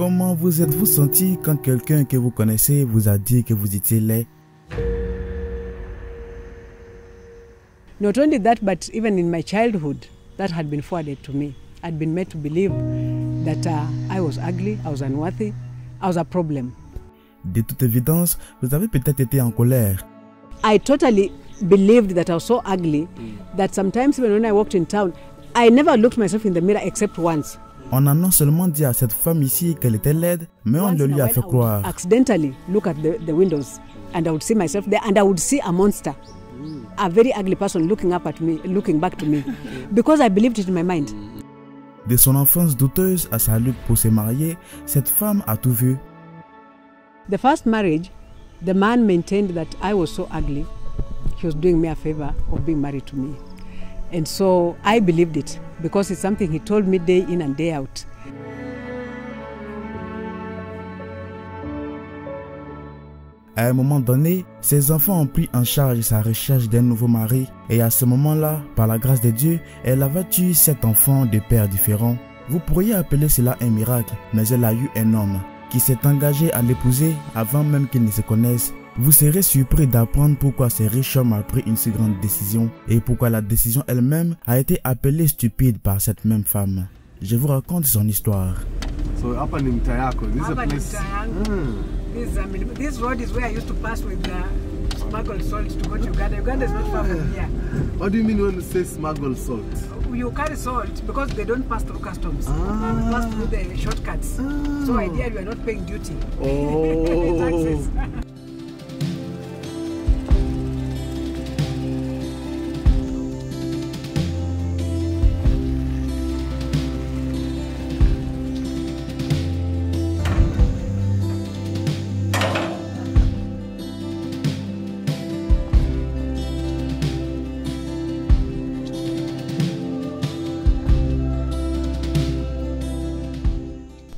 Comment vous êtes-vous senti quand quelqu'un que vous connaissez vous a dit que vous étiez laid? Not only that, but even in my childhood, that had been forwarded to me. I'd been made to believe that I was ugly, I was unworthy, I was a problem. De toute évidence, vous avez peut-être été en colère. I totally believed that I was so ugly that sometimes even when I walked in town, I never looked myself in the mirror except once. On a non seulement dit à cette femme ici qu'elle était laide, mais on le lui a fait croire. Accidentally look at the windows and I would see myself there and I would see a monster. A very ugly person looking up at me, looking back to me, because I believed it in my mind. De son enfance douteuse à sa lutte pour se marier, cette femme a tout vu. The first marriage, the man maintained that I was so ugly, he was doing me a favor of being married to me. And so I believed it because it's something he told me day in and day out. À un moment donné, ses enfants ont pris en charge sa recherche d'un nouveau mari et à ce moment-là, par la grâce de Dieu, elle avait eu 7 enfants de pères différents. Vous pourriez appeler cela un miracle, mais elle a eu un homme qui s'est engagé à l'épouser avant même qu'ils ne se connaissent. Vous serez surpris d'apprendre pourquoi ce riche homme a pris une si grande décision et pourquoi la décision elle-même a été appelée stupide par cette même femme. Je vous raconte son histoire. So up in Mtayako, this is a place. This road is where I used to pass with smuggled salt to go to Uganda. Uganda is not far from here. What do you mean when you say smuggled salt? You carry salt because they don't pass through customs. You pass through the shortcuts. So ideally you are not paying duty. Taxes.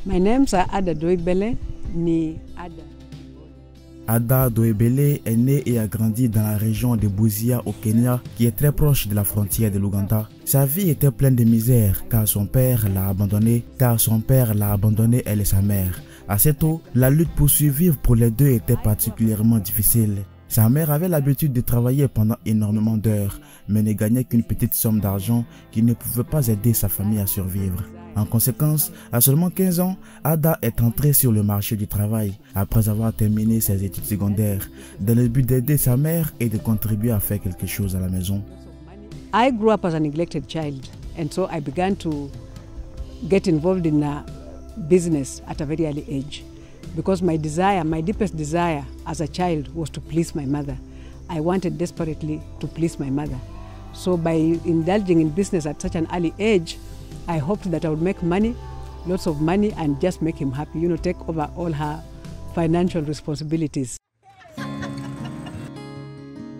My name's Ada Doibele, ni Ada. Ada Doibele est née et a grandi dans la région de Busia au Kenya, qui est très proche de la frontière de l'Ouganda. Sa vie était pleine de misère car son père l'a abandonné, elle et sa mère. Assez tôt, la lutte pour survivre pour les deux était particulièrement difficile. Sa mère avait l'habitude de travailler pendant énormément d'heures, mais ne gagnait qu'une petite somme d'argent qui ne pouvait pas aider sa famille à survivre. En conséquence, à seulement 15 ans, Ada est entrée sur le marché du travail après avoir terminé ses études secondaires, dans le but d'aider sa mère et de contribuer à faire quelque chose à la maison. I grew up as a neglected child, and so I began to get involved in a business at a very early age. Because my desire, my deepest desire as a child was to please my mother. I wanted desperately to please my mother. So by indulging in business at such an early age, I hoped that I would make money, lots of money, and just make him happy, you know, take over all her financial responsibilities.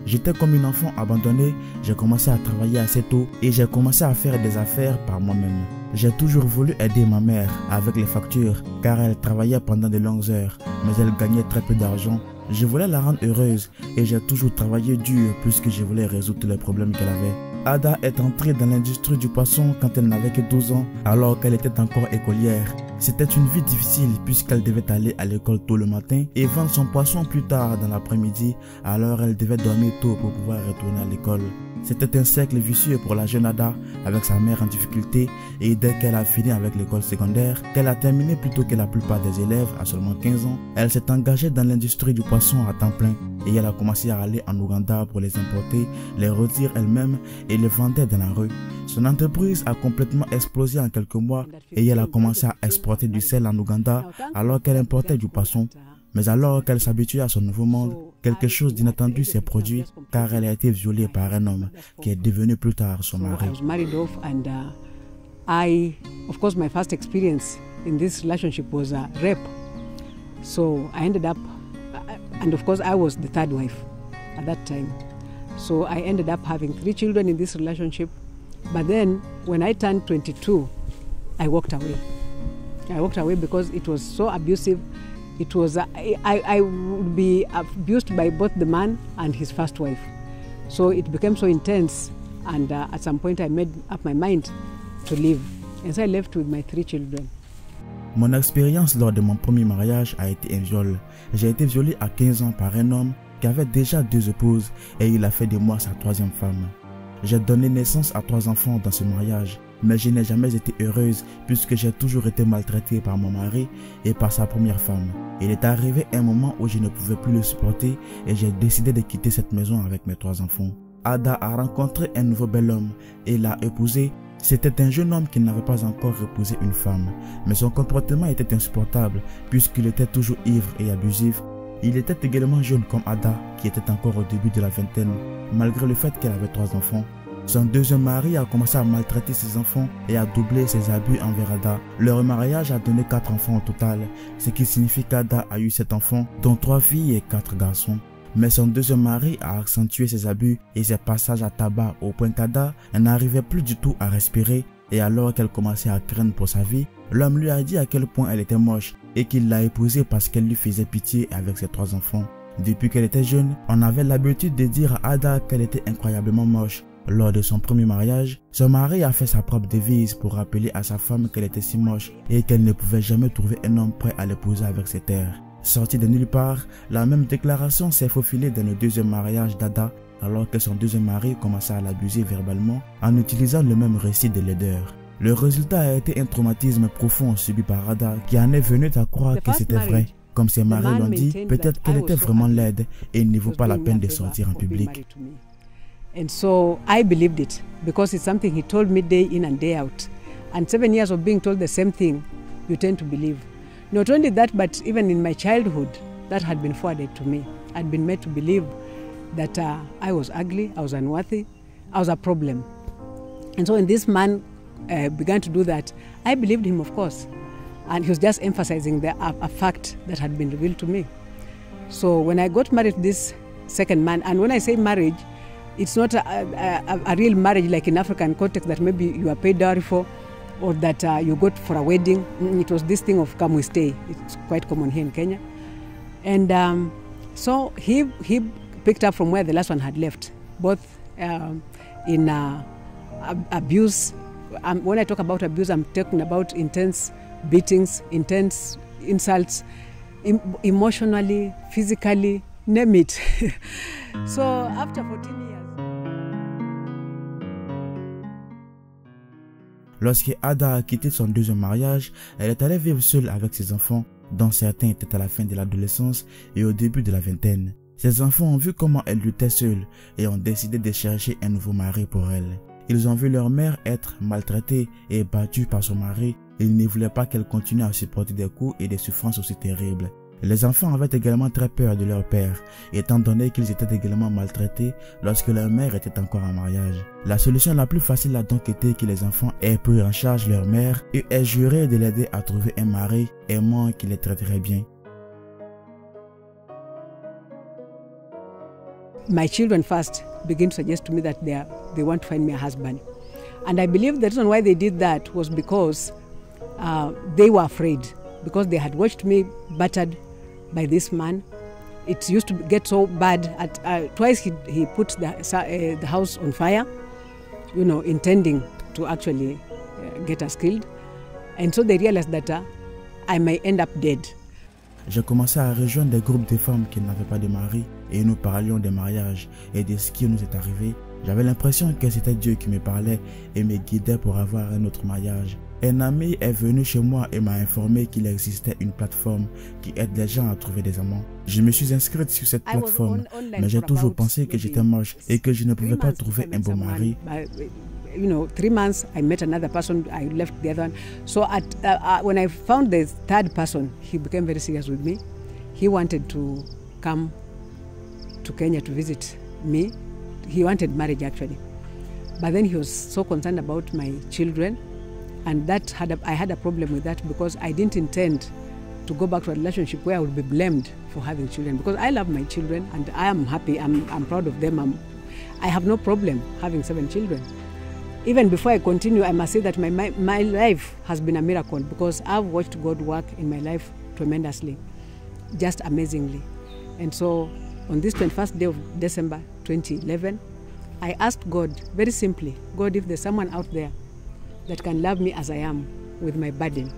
J'étais comme une enfant abandonnée, j'ai commencé à travailler assez tôt et j'ai commencé à faire des affaires par moi-même. J'ai toujours voulu aider ma mère avec les factures car elle travaillait pendant de longues heures, mais elle gagnait très peu d'argent. Je voulais la rendre heureuse et j'ai toujours travaillé dur puisque je voulais résoudre tous les problèmes qu'elle avait. Ada est entrée dans l'industrie du poisson quand elle n'avait que 12 ans, alors qu'elle était encore écolière. C'était une vie difficile puisqu'elle devait aller à l'école tôt le matin et vendre son poisson plus tard dans l'après-midi, alors elle devait dormir tôt pour pouvoir retourner à l'école. C'était un cercle vicieux pour la jeune Ada avec sa mère en difficulté et dès qu'elle a fini avec l'école secondaire, qu'elle a terminé plus tôt que la plupart des élèves à seulement 15 ans, elle s'est engagée dans l'industrie du poisson à temps plein et elle a commencé à aller en Ouganda pour les importer, les rôtir elle-même et les vendre dans la rue. Son entreprise a complètement explosé en quelques mois et elle a commencé à exporter du sel en Ouganda alors qu'elle importait du poisson. Mais alors qu'elle s'habituait à son nouveau monde, quelque chose d'inattendu s'est produit car elle a été violée par un homme qui est devenu plus tard son mari. I was married off and of course, my first experience in this relationship was a rape. So I ended up, and of course I was the third wife at that time. So I ended up having 3 children in this relationship. But then when I turned 22, I walked away. I walked away because it was so abusive. It was, I would be abused by both the man and his first wife. So it became so intense and at some point I made up my mind to leave. And so I left with my 3 children. Mon expérience lors de mon premier mariage a été un viol. J'ai été violé à 15 ans par un homme qui avait déjà 2 épouses et il a fait de moi sa 3e femme. J'ai donné naissance à 3 enfants dans ce mariage, mais je n'ai jamais été heureuse puisque j'ai toujours été maltraitée par mon mari et par sa première femme. Il est arrivé un moment où je ne pouvais plus le supporter et j'ai décidé de quitter cette maison avec mes 3 enfants. Ada a rencontré un nouveau bel homme et l'a épousé. C'était un jeune homme qui n'avait pas encore épousé une femme, mais son comportement était insupportable puisqu'il était toujours ivre et abusif. Il était également jeune comme Ada, qui était encore au début de la vingtaine, malgré le fait qu'elle avait 3 enfants. Son 2e mari a commencé à maltraiter ses enfants et a doublé ses abus envers Ada. Leur mariage a donné 4 enfants au total, ce qui signifie qu'Ada a eu 7 enfants, dont 3 filles et 4 garçons. Mais son 2e mari a accentué ses abus et ses passages à tabac au point qu'Ada n'arrivait plus du tout à respirer, et alors qu'elle commençait à craindre pour sa vie, l'homme lui a dit à quel point elle était moche et qu'il l'a épousée parce qu'elle lui faisait pitié avec ses 3 enfants. Depuis qu'elle était jeune, on avait l'habitude de dire à Ada qu'elle était incroyablement moche. Lors de son premier mariage, son mari a fait sa propre devise pour rappeler à sa femme qu'elle était si moche et qu'elle ne pouvait jamais trouver un homme prêt à l'épouser avec ses terres. Sortie de nulle part, la même déclaration s'est faufilée dans le 2e mariage d'Ada alors que son 2e mari commençait à l'abuser verbalement en utilisant le même récit de laideur. Le résultat a été un traumatisme profond subi par Ada qui en est venue à croire que c'était vrai. Comme ses maris l'ont dit, peut-être qu'elle était vraiment laide et il ne vaut pas la peine de sortir en public. And so I believed it because it's something he told me day in and day out. And 7 years of being told the same thing, you tend to believe. Not only that, but even in my childhood, that had been forwarded to me. I'd been made to believe that I was ugly, I was unworthy, I was a problem. And so when this man began to do that, I believed him, of course. And he was just emphasizing a fact that had been revealed to me. So when I got married to this second man, and when I say marriage, it's not a real marriage like in African context that maybe you are paid dowry for or that you got for a wedding. It was this thing of come we stay. It's quite common here in Kenya. And so he picked up from where the last one had left, both in abuse. When I talk about abuse, I'm talking about intense beatings, intense insults, emotionally, physically, name it. So after 14 years. Lorsque Ada a quitté son 2e mariage, elle est allée vivre seule avec ses enfants, dont certains étaient à la fin de l'adolescence et au début de la vingtaine. Ses enfants ont vu comment elle luttait seule et ont décidé de chercher un nouveau mari pour elle. Ils ont vu leur mère être maltraitée et battue par son mari. Ils ne voulaient pas qu'elle continue à supporter des coups et des souffrances aussi terribles. Les enfants avaient également très peur de leur père, étant donné qu'ils étaient également maltraités lorsque leur mère était encore en mariage. La solution la plus facile a donc été que les enfants aient pris en charge leur mère et aient juré de l'aider à trouver un mari aimant qui les traiterait bien. My children first began to suggest to me that they want to find me a husband. And I believe the reason why they did that was because they were afraid, because they had watched me battered by this man. It used to get so bad. Twice he put the house on fire, you know, intending to actually get us killed. And so they realized that I may end up dead. J'ai commencé à rejoindre des groupes de femmes qui n'avaient pas de mari et nous parlions des mariages et de ce qui nous est arrivé. J'avais l'impression que c'était Dieu qui me parlait et me guidait pour avoir un autre mariage. Un ami est venu chez moi et m'a informé qu'il existait une plateforme qui aide les gens à trouver des amants. Je me suis inscrite sur cette plateforme, mais j'ai toujours pensé que j'étais moche et que je ne pouvais pas trouver un bon mari. You know, 3 months, I met another person, I left the other one. So when I found the third person, he became very serious with me. He wanted to come to Kenya to visit me. He wanted marriage actually. But then he was so concerned about my children, and I had a problem with that because I didn't intend to go back to a relationship where I would be blamed for having children, because I love my children and I am happy, I'm proud of them. I have no problem having 7 children. Even before I continue, I must say that my life has been a miracle because I've watched God work in my life tremendously, just amazingly. And so on this 21st day of December 2011, I asked God very simply, God, if there's someone out there that can love me as I am with my burden,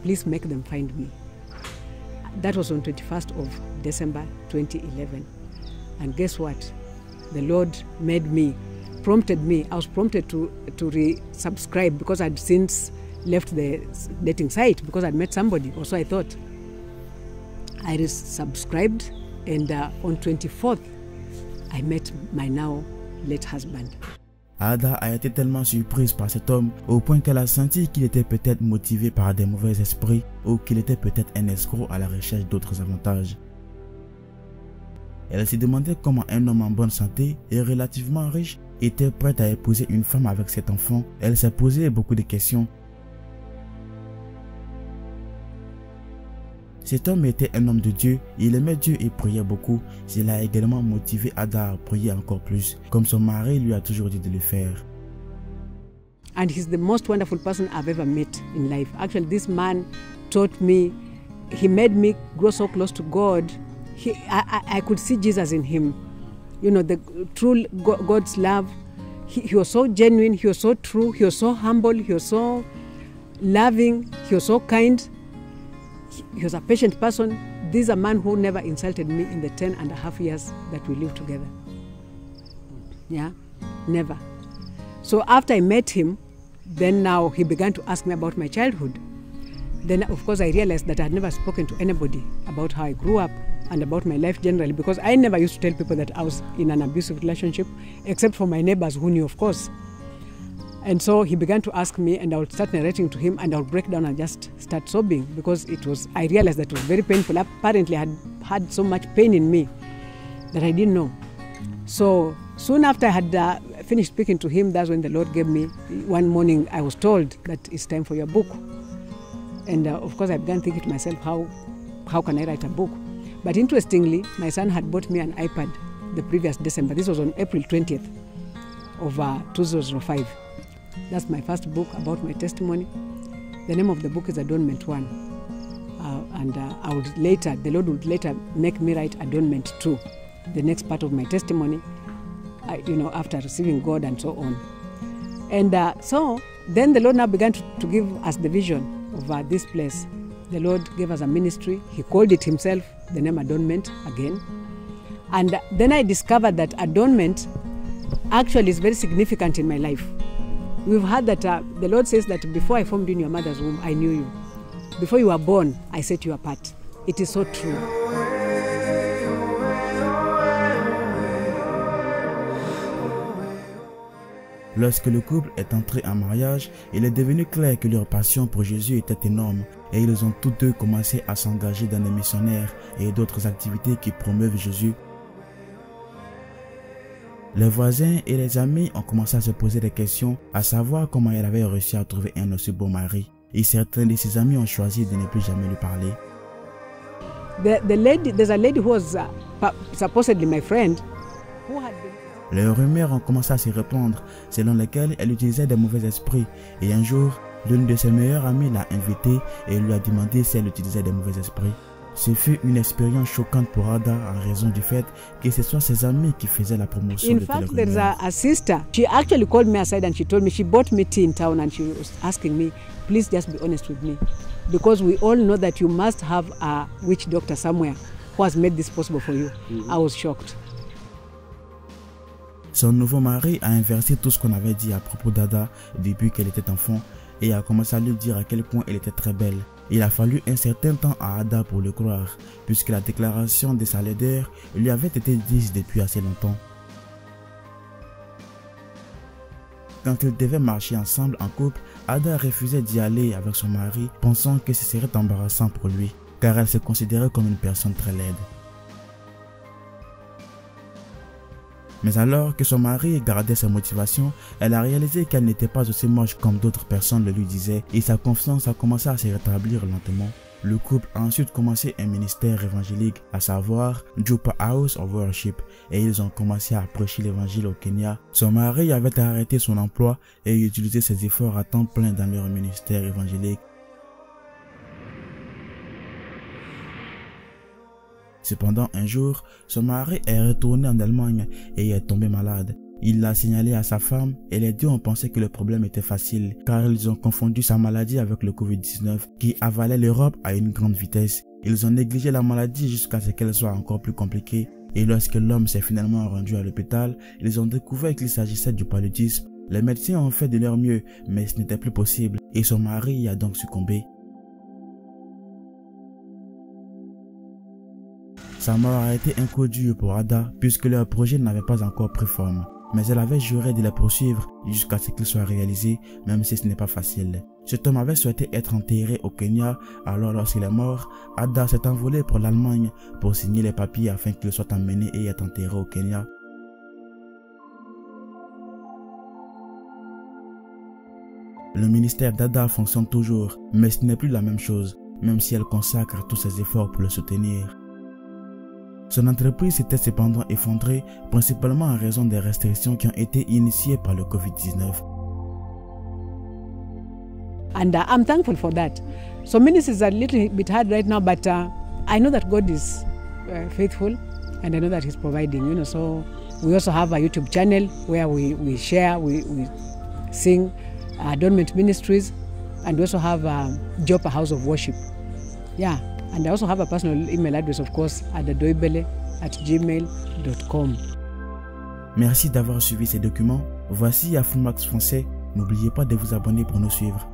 please make them find me. That was on 21st of December 2011. And guess what? The Lord prompted me. I was prompted to resubscribe because I'd since left the dating site because I'd met somebody, or so I thought. I resubscribed, and on 24th, I met my now late husband. Ada a été tellement surprise par cet homme au point qu'elle a senti qu'il était peut-être motivé par des mauvais esprits ou qu'il était peut-être un escroc à la recherche d'autres avantages. Elle s'est demandé comment un homme en bonne santé et relativement riche était prêt à épouser une femme avec cet enfant. Elle s'est posé beaucoup de questions. Cet homme était un homme de Dieu, il aimait Dieu et priait beaucoup. Cela a également motivé Ada à prier encore plus, comme son mari lui a toujours dit de le faire. And he's the most wonderful person I've ever met in life. Actually, this man taught me, he made me grow so close to God. I could see Jesus in him. You know, the true God's love. He was so genuine, he was so true, he was so humble, he was so loving, he was so kind. He was a patient person. This is a man who never insulted me in the 10.5 years that we lived together. Yeah, never. So after I met him, then now he began to ask me about my childhood. Then of course I realized that I had never spoken to anybody about how I grew up and about my life generally, because I never used to tell people that I was in an abusive relationship, except for my neighbors who knew, of course. And so he began to ask me, and I would start narrating to him, and I would break down and just start sobbing because I realized that it was very painful. Apparently I had had so much pain in me that I didn't know. So soon after I had finished speaking to him, that's when the Lord gave me, one morning I was told that it's time for your book. And of course I began thinking to myself, how can I write a book? But interestingly, my son had bought me an iPad the previous December. This was on April 20th of 2005. That's my first book about my testimony. The name of the book is Adornment 1. The Lord would later make me write Adornment 2, the next part of my testimony, after receiving God and so on. And so then the Lord now began to give us the vision of this place. The Lord gave us a ministry. He called it himself, the name Adornment again. And then I discovered that adornment actually is very significant in my life. We've heard that the Lord says that before I formed you in your mother's womb, I knew you. Before you were born, I set you apart. It is so true. Lorsque le couple est entré en mariage, il est devenu clair que leur passion pour Jésus était énorme et ils ont tous deux commencé à s'engager dans des missionnaires et d'autres activités qui promeuvent Jésus. Les voisins et les amis ont commencé à se poser des questions, à savoir comment elle avait réussi à trouver un aussi beau mari. Et certains de ses amis ont choisi de ne plus jamais lui parler. There's a lady who was supposedly my friend who had been... Les rumeurs ont commencé à se répandre, selon lesquelles elle utilisait des mauvais esprits. Et un jour, l'une de ses meilleures amies l'a invitée et lui a demandé si elle utilisait des mauvais esprits. Ce fut une expérience choquante pour Ada en raison du fait que ce soit ses amis qui faisaient la promotion de telles rumeurs. In fact, there's a sister. She actually called me aside and she told me, she bought me tea in town and she was asking me, please just be honest with me. Because we all know that you must have a witch doctor somewhere who has made this possible for you. I was shocked. Son nouveau mari a inversé tout ce qu'on avait dit à propos d'Ada depuis qu'elle était enfant et a commencé à lui dire à quel point elle était très belle. Il a fallu un certain temps à Ada pour le croire, puisque la déclaration de sa laideur lui avait été dite depuis assez longtemps. Quand ils devaient marcher ensemble en couple, Ada refusait d'y aller avec son mari, pensant que ce serait embarrassant pour lui, car elle se considérait comme une personne très laide. Mais alors que son mari gardait sa motivation, elle a réalisé qu'elle n'était pas aussi moche comme d'autres personnes le lui disaient et sa confiance a commencé à se rétablir lentement. Le couple a ensuite commencé un ministère évangélique, à savoir Jupa House of Worship, et ils ont commencé à prêcher l'évangile au Kenya. Son mari avait arrêté son emploi et utilisé ses efforts à temps plein dans leur ministère évangélique. Cependant, un jour, son mari est retourné en Allemagne et est tombé malade. Il l'a signalé à sa femme et les deux ont pensé que le problème était facile car ils ont confondu sa maladie avec le Covid-19 qui avalait l'Europe à une grande vitesse. Ils ont négligé la maladie jusqu'à ce qu'elle soit encore plus compliquée et lorsque l'homme s'est finalement rendu à l'hôpital, ils ont découvert qu'il s'agissait du paludisme. Les médecins ont fait de leur mieux mais ce n'était plus possible et son mari a donc succombé. Sa mort a été un coup dur pour Ada puisque leur projet n'avait pas encore pris forme. Mais elle avait juré de les poursuivre jusqu'à ce qu'il soit réalisé, même si ce n'est pas facile. Cet homme avait souhaité être enterré au Kenya, alors lorsqu'il est mort, Ada s'est envolé pour l'Allemagne pour signer les papiers afin qu'il soit emmené et être enterré au Kenya. Le ministère d'Ada fonctionne toujours, mais ce n'est plus la même chose, même si elle consacre tous ses efforts pour le soutenir. Son entreprise s'était cependant effondrée, principalement en raison des restrictions qui ont été initiées par le Covid-19. And I'm thankful for that. So ministry is a little bit hard right now, but I know that God is faithful and I know that He's providing, you know. So we also have a YouTube channel where we share, we sing Adornment Ministries, and we also have Joppa House of Worship. Yeah. And I also have a personal email address, of course, adadoibele@gmail.com. Merci d'avoir suivi ces documents. Voici Afromax Français. N'oubliez pas de vous abonner pour nous suivre.